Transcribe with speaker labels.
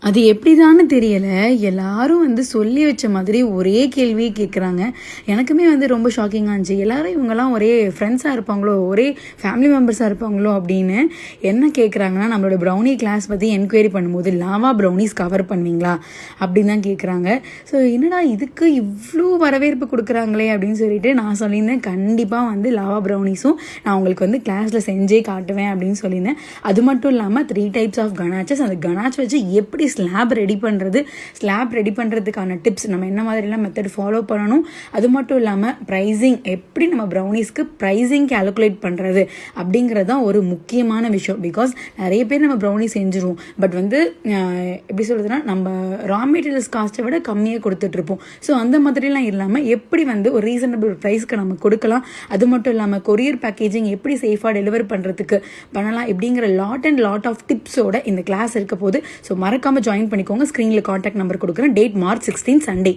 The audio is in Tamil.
Speaker 1: அது எப்படிதான்னு தெரியல. எல்லாரும் சொல்லி வச்ச மாதிரி ஒரே கேள்வியே கேட்குறாங்க. எனக்குமே ரொம்ப ஷாக்கிங்கா இருந்துச்சு. எல்லாரும் இவங்கலாம் ஒரே ஃப்ரெண்ட்ஸா இருப்பாங்களோ, ஒரே ஃபேமிலி மெம்பர்ஸா இருப்பாங்களோ அப்படின்னு. என்ன கேட்குறாங்கன்னா, நம்மளோட ப்ரௌனி கிளாஸ் பத்தி என்கொயரி பண்ணும்போது, லாவா ப்ரௌனிஸ் கவர் பண்ணுவீங்களா? அப்படின்னு தான் கேட்குறாங்க. ஸோ என்னடா இதுக்கு இவ்ளோ வரவேற்பு குடுக்குறாங்களே அப்படின்னு சொல்லிட்டு நான் சொல்லியிருந்தேன், கண்டிப்பா லாவா ப்ரௌனிஸும் நான் உங்களுக்கு கிளாஸ்ல செஞ்சே காட்டுவேன் அப்படின்னு சொல்லியிருந்தேன். அது மட்டும் இல்லாம 3 டைப்ஸ் ஆஃப் கனாச்சஸ். அந்த கனாச் வச்சு எப்படி ஸ்லாப் ரெடி பண்ணுறதுக்கான டிப்ஸ் நம்ம என்ன மாதிரிலாம் மெத்தட் ஃபாலோ பண்ணணும். அது மட்டும் இல்லாமல் ப்ரைஸிங் எப்படி நம்ம ப்ரௌனிஸ்க்கு ப்ரைஸிங் கேல்குலேட் பண்ணுறது அப்படிங்கிறது தான் ஒரு முக்கியமான விஷயம். பிகாஸ் நிறைய பேர் நம்ம ப்ரௌனி செஞ்சுருவோம். பட் எப்படி சொல்கிறதுனா நம்ம ரா மெட்டீரியல்ஸ் காஸ்ட்டை விட கம்மியாக கொடுத்துட்ருப்போம். ஸோ அந்த மாதிரிலாம் இல்லாமல் எப்படி ஒரு ரீசனபிள் ப்ரைஸ்க்கு நம்ம கொடுக்கலாம். அது மட்டும் இல்லாமல் கொரியர் பேக்கேஜிங் எப்படி சேஃபாக டெலிவர் பண்ணுறதுக்கு பண்ணலாம் இப்படிங்கிற லாட் ஆஃப் டிப்ஸோட இந்த கிளாஸ் இருக்க போது. ஸோ மறக்காமல் ஜாயின் பண்ணிக்கோங்க. ஸ்க்ரீனில் காண்டாக்ட் நம்பர் கொடுக்குறேன். Date March 16 Sunday.